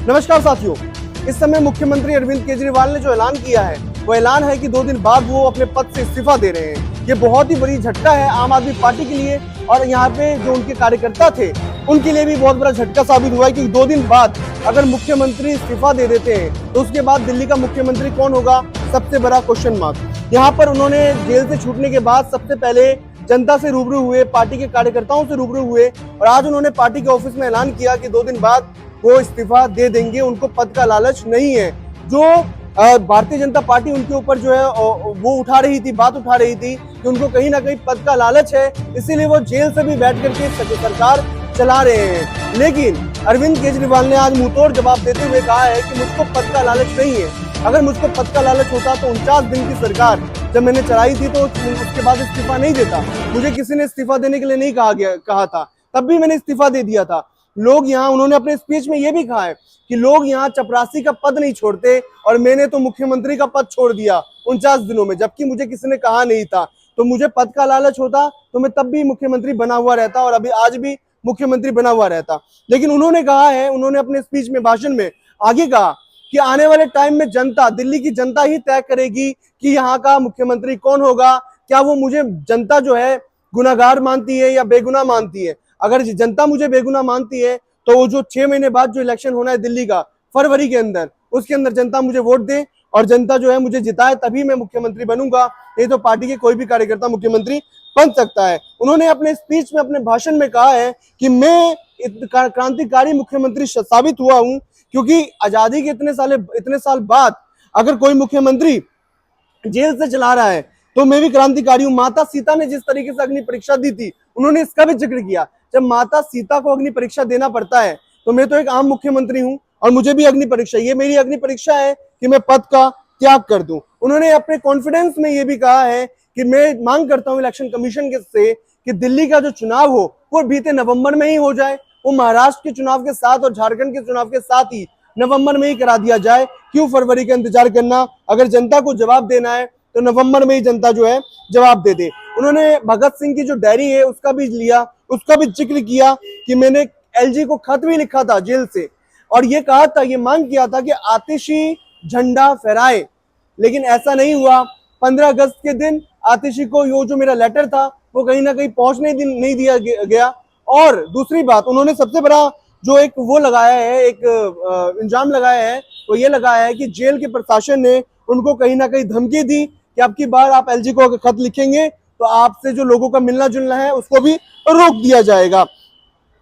नमस्कार साथियों, इस समय मुख्यमंत्री अरविंद केजरीवाल ने जो ऐलान किया है वो ऐलान है कि 2 दिन बाद वो अपने पद से इस्तीफा दे रहे हैं। ये बहुत ही बड़ी झटका है आम आदमी पार्टी के लिए और यहाँ पे जो उनके कार्यकर्ता थे उनके लिए भी बहुत बड़ा झटका साबित हुआ है कि 2 दिन बाद अगर मुख्यमंत्री इस्तीफा दे देते हैं तो उसके बाद दिल्ली का मुख्यमंत्री कौन होगा, सबसे बड़ा क्वेश्चन मार्क। यहाँ पर उन्होंने जेल से छूटने के बाद सबसे पहले जनता से रूबरू हुए, पार्टी के कार्यकर्ताओं से रूबरू हुए और आज उन्होंने पार्टी के ऑफिस में ऐलान किया कि 2 दिन बाद वो इस्तीफा दे देंगे। उनको पद का लालच नहीं है। जो भारतीय जनता पार्टी उनके ऊपर जो है वो उठा रही थी, बात उठा रही थी कि उनको कहीं ना कहीं पद का लालच है, इसीलिए वो जेल से भी बैठ करके सरकार चला रहे हैं। लेकिन अरविंद केजरीवाल ने आज मुंहतोड़ जवाब देते हुए कहा है कि मुझको पद का लालच नहीं है। अगर मुझको पद का लालच होता तो 49 दिन की सरकार जब मैंने चलाई थी तो उसके बाद इस्तीफा नहीं देता। मुझे किसी ने इस्तीफा देने के लिए नहीं कहा था, तब भी मैंने इस्तीफा दे दिया था। लोग यहाँ, उन्होंने अपने स्पीच में ये भी कहा है कि लोग यहाँ चपरासी का पद नहीं छोड़ते और मैंने तो मुख्यमंत्री का पद छोड़ दिया 49 दिनों में, जबकि मुझे किसी ने कहा नहीं था। तो मुझे पद का लालच होता तो मैं तब भी मुख्यमंत्री बना हुआ रहता और अभी आज भी मुख्यमंत्री बना हुआ रहता। लेकिन उन्होंने कहा है, उन्होंने अपने स्पीच में, भाषण में आगे कहा कि आने वाले टाइम में जनता, दिल्ली की जनता ही तय करेगी कि यहाँ का मुख्यमंत्री कौन होगा। क्या वो मुझे जनता जो है गुनाहगार मानती है या बेगुनाह मानती है? अगर जनता मुझे बेगुनाह मानती है तो वो जो 6 महीने बाद जो इलेक्शन होना है दिल्ली का, फरवरी के अंदर, उसके अंदर जनता मुझे वोट दे और जनता जो है मुझे जिताए, तभी मैं मुख्यमंत्री बनूंगा। नहीं तो पार्टी के कोई भी कार्यकर्ता मुख्यमंत्री बन सकता है। उन्होंने अपने स्पीच में, अपने भाषण में कहा है कि मैं क्रांतिकारी मुख्यमंत्री साबित हुआ हूं क्योंकि आजादी के इतने साल बाद अगर कोई मुख्यमंत्री जेल से चला रहा है तो मैं भी क्रांतिकारी हूं। माता सीता ने जिस तरीके से अग्नि परीक्षा दी थी, उन्होंने इसका भी जिक्र किया। जब माता सीता को अग्नि परीक्षा देना पड़ता है तो मैं तो एक आम मुख्यमंत्री हूं और मुझे भी अग्नि परीक्षा, ये मेरी अग्नि परीक्षा है कि मैं पद का त्याग कर दूं। उन्होंने अपने कॉन्फिडेंस में ये भी कहा है कि मैं मांग करता हूं इलेक्शन कमीशन के से कि दिल्ली का जो चुनाव हो वो बीते नवंबर में ही हो जाए। वो महाराष्ट्र के चुनाव के साथ और झारखंड के चुनाव के साथ ही नवंबर में ही करा दिया जाए। क्यों फरवरी का इंतजार करना? अगर जनता को जवाब देना है तो नवंबर में ही जनता जो है जवाब दे दे। उन्होंने भगत सिंह की जो डायरी है उसका भी लिया, उसका भी जिक्र किया कि मैंने एलजी को खत भी लिखा था जेल से और ये कहा था, ये मांग किया था कि आतिशी झंडा फहराए, लेकिन ऐसा नहीं हुआ। 15 अगस्त के दिन आतिशी को यो जो मेरा लेटर था वो कहीं ना कहीं पहुंचने नहीं दिया गया। और दूसरी बात, उन्होंने सबसे बड़ा जो एक वो लगाया है, एक इंजाम लगाया है, वो ये लगाया है कि जेल के प्रशासन ने उनको कहीं ना कहीं धमकी दी कि अब की बार आप एलजी को खत लिखेंगे तो आपसे जो लोगों का मिलना जुलना है उसको भी रोक दिया जाएगा।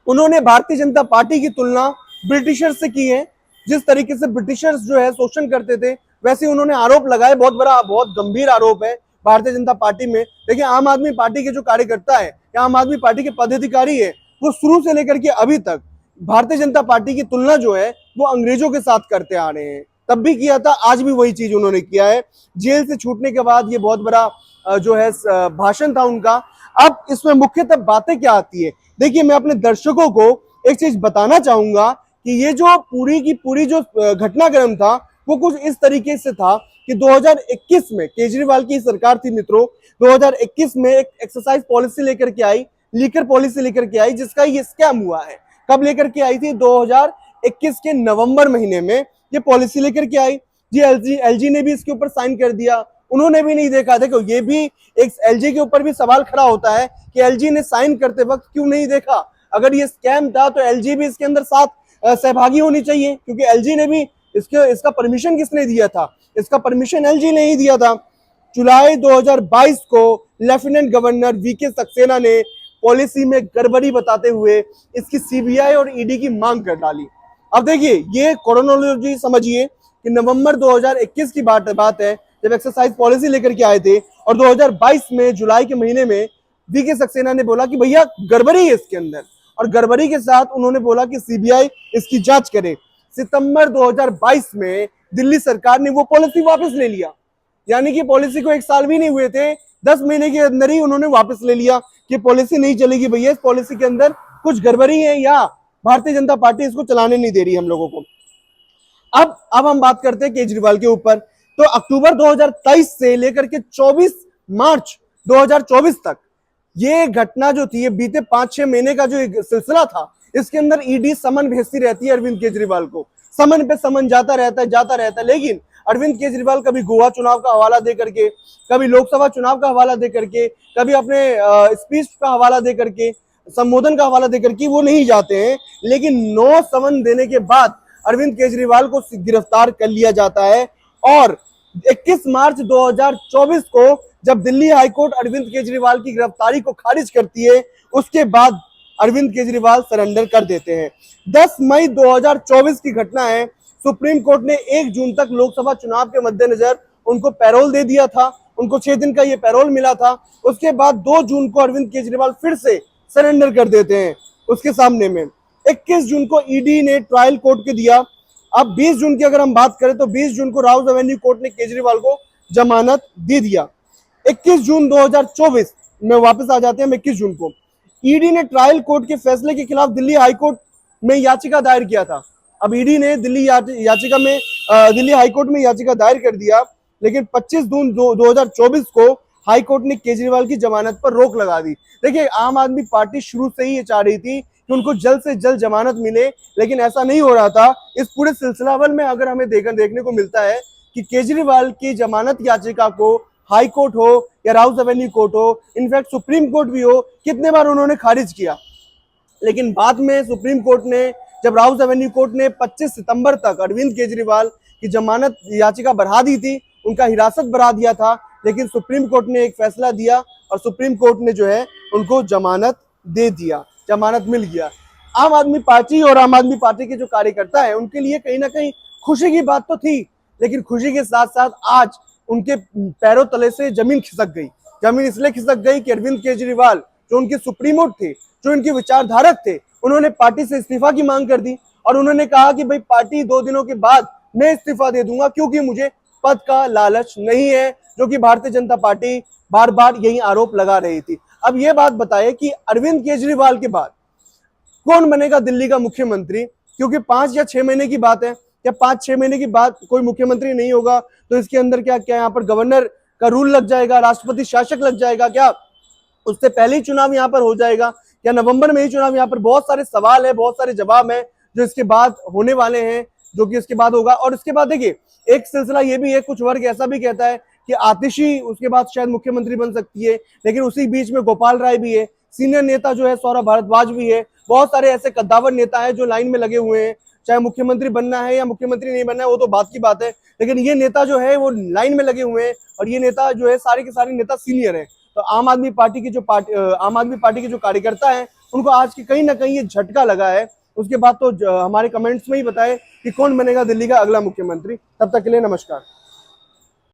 उन्होंने भारतीय जनता पार्टी की तुलना ब्रिटिशर्स से की है। जिस तरीके से ब्रिटिशर्स जो है शोषण करते थे, वैसे उन्होंने आरोप लगाए। बहुत बड़ा, बहुत गंभीर आरोप है भारतीय जनता पार्टी में। देखिए, आम आदमी पार्टी के जो कार्यकर्ता है या आम आदमी पार्टी के पदाधिकारी है, वो शुरू से लेकर के अभी तक भारतीय जनता पार्टी की तुलना जो है वो अंग्रेजों के साथ करते आ रहे हैं। तब भी किया था, आज भी वही चीज उन्होंने किया है। जेल से छूटने के बाद ये बहुत बड़ा जो है भाषण था उनका। अब इसमें मुख्यतः बातें क्या आती है? देखिए, मैं अपने दर्शकों को एक चीज बताना चाहूंगा कि ये जो पूरी की पूरी जो घटनाक्रम था वो कुछ इस तरीके से था कि 2021 में केजरीवाल की सरकार थी मित्रों। 2021 में एक एक्सरसाइज पॉलिसी लेकर के आई, लीकर पॉलिसी लेकर के आई, जिसका ये स्कैम हुआ है। कब लेकर के आई थी? 2021 के नवंबर महीने में ये पॉलिसी लेकर के आई जी। एलजी ने भी इसके ऊपर साइन कर दिया। उन्होंने भी नहीं देखा। देखो, ये भी एक एलजी के ऊपर भी सवाल खड़ा होता है कि एलजी ने साइन करते वक्त क्यों नहीं देखा। अगर ये स्कैम था तो एलजी भी इसके अंदर साथ सहभागी होनी चाहिए, क्योंकि एलजी ने भी इसका परमिशन किसने दिया था? इसका परमिशन एलजी ने ही दिया था। जुलाई 2022 को लेफ्टिनेंट गवर्नर वीके सक्सेना ने पॉलिसी में गड़बड़ी बताते हुए इसकी सीबीआई और ईडी की मांग कर डाली। अब देखिए, ये क्रोनोलॉजी समझिए कि नवंबर 2021 की बात है जब एक्सरसाइज पॉलिसी लेकर के आए थे और 2022 में जुलाई के महीने में वीके सक्सेना ने बोला कि भैया गड़बड़ी है इसके अंदर, और गड़बड़ी के साथ उन्होंने बोला कि सीबीआई इसकी जांच करे। सितंबर 2022 में दिल्ली सरकार ने वो पॉलिसी वापस ले लिया। यानी कि पॉलिसी को 1 साल भी नहीं हुए थे, 10 महीने के अंदर ही उन्होंने वापस ले लिया कि पॉलिसी नहीं चलेगी भैया, इस पॉलिसी के अंदर कुछ गड़बड़ी है या भारतीय जनता पार्टी इसको चलाने नहीं दे रही हम लोगों को। अब हम बात करते हैं केजरीवाल के ऊपर। तो अक्टूबर 2023 से लेकर के 24 मार्च 2024 तक ये घटना जो थी, ये बीते 5-6 महीने का जो सिलसिला था, इसके अंदर ईडी समन भेजती रहती है अरविंद केजरीवाल को। समन पे समन जाता रहता है। लेकिन अरविंद केजरीवाल कभी गोवा चुनाव का हवाला दे करके, कभी लोकसभा चुनाव का हवाला दे करके, कभी अपने स्पीच का हवाला दे करके, संबोधन का हवाला दे करके वो नहीं जाते हैं। लेकिन 9 समन देने के बाद अरविंद केजरीवाल को गिरफ्तार कर लिया जाता है और 21 मार्च 2024 को जब दिल्ली हाईकोर्ट अरविंद केजरीवाल की गिरफ्तारी को खारिज करती है, उसके बाद अरविंद केजरीवाल सरेंडर कर देते हैं। 10 मई 2024 की घटना है। सुप्रीम कोर्ट ने 1 जून तक लोकसभा चुनाव के मद्देनजर उनको पैरोल दे दिया था, उनको 6 दिन का ये पैरोल मिला था। उसके बाद 2 जून को अरविंद केजरीवाल फिर से सरेंडर कर देते हैं उसके सामने में। 21 जून को ईडी ने ट्रायल कोर्ट के दिया। अब 20 जून की अगर हम बात करें तो 20 जून को राउज एवेन्यू कोर्ट ने केजरीवाल को जमानत दे दिया। 21 जून 2024 में वापस आ जाते हैं हम 21 जून को। ईडी ने ट्रायल कोर्ट के फैसले के खिलाफ दिल्ली हाईकोर्ट में याचिका दायर किया था। अब ईडी ने दिल्ली हाईकोर्ट में याचिका दायर कर दिया, लेकिन 25 जून 2024 को हाईकोर्ट ने केजरीवाल की जमानत पर रोक लगा दी। देखिए, आम आदमी पार्टी शुरू से ही ये चाह रही थी कि उनको जल्द से जल्द जमानत मिले, लेकिन ऐसा नहीं हो रहा था। इस पूरे सिलसिलावल में अगर हमें देखने को मिलता है कि केजरीवाल की जमानत याचिका को हाई कोर्ट हो या राउज एवेन्यू कोर्ट हो, इनफैक्ट सुप्रीम कोर्ट भी हो, कितने बार उन्होंने खारिज किया। लेकिन बाद में सुप्रीम कोर्ट ने, जब राउज एवेन्यू कोर्ट ने 25 सितंबर तक अरविंद केजरीवाल की जमानत याचिका बढ़ा दी थी, उनका हिरासत बढ़ा दिया था, लेकिन सुप्रीम कोर्ट ने एक फैसला दिया और सुप्रीम कोर्ट ने जो है उनको जमानत दे दिया, जमानत मिल गया। आम आदमी पार्टी और आम आदमी पार्टी के जो कार्यकर्ता है उनके लिए कहीं ना कहीं खुशी की बात तो थी, लेकिन खुशी के साथ साथ आज उनके पैरों तले से जमीन खिसक गई। जमीन इसलिए खिसक गई कि अरविंद केजरीवाल जो उनके सुप्रीमो थे, जो इनके विचारधारक थे, उन्होंने पार्टी से इस्तीफा की मांग कर दी और उन्होंने कहा कि भाई पार्टी 2 दिनों के बाद मैं इस्तीफा दे दूंगा, क्योंकि मुझे पद का लालच नहीं है, जो कि भारतीय जनता पार्टी बार बार यही आरोप लगा रही थी। अब ये बात बताए कि अरविंद केजरीवाल के बाद कौन बनेगा दिल्ली का मुख्यमंत्री, क्योंकि 5 या 6 महीने की बात है। क्या 5-6 महीने की बात कोई मुख्यमंत्री नहीं होगा तो इसके अंदर क्या क्या यहाँ पर गवर्नर का रूल लग जाएगा, राष्ट्रपति शासक लग जाएगा क्या, उससे पहले ही चुनाव यहाँ पर हो जाएगा, या नवंबर में ही चुनाव? यहाँ पर बहुत सारे सवाल है, बहुत सारे जवाब है जो इसके बाद होने वाले हैं, जो कि इसके बाद होगा। और इसके बाद देखिए, एक सिलसिला ये भी है, कुछ वर्ग ऐसा भी कहता है कि आतिशी उसके बाद शायद मुख्यमंत्री बन सकती है, लेकिन उसी बीच में गोपाल राय भी है, सीनियर नेता जो है सौरभ भारद्वाज भी है, बहुत सारे ऐसे कद्दावर नेता है जो लाइन में लगे हुए हैं। चाहे मुख्यमंत्री बनना है या मुख्यमंत्री नहीं बनना है वो तो बात की बात है, लेकिन ये नेता जो है वो लाइन में लगे हुए हैं और ये नेता जो है सारे के सारे नेता सीनियर है। तो आम आदमी पार्टी के जो कार्यकर्ता हैं उनको आज की कहीं ना कहीं ये झटका लगा है। उसके बाद तो हमारे कमेंट्स में ही बताएं कि कौन बनेगा दिल्ली का अगला मुख्यमंत्री। तब तक के लिए नमस्कार।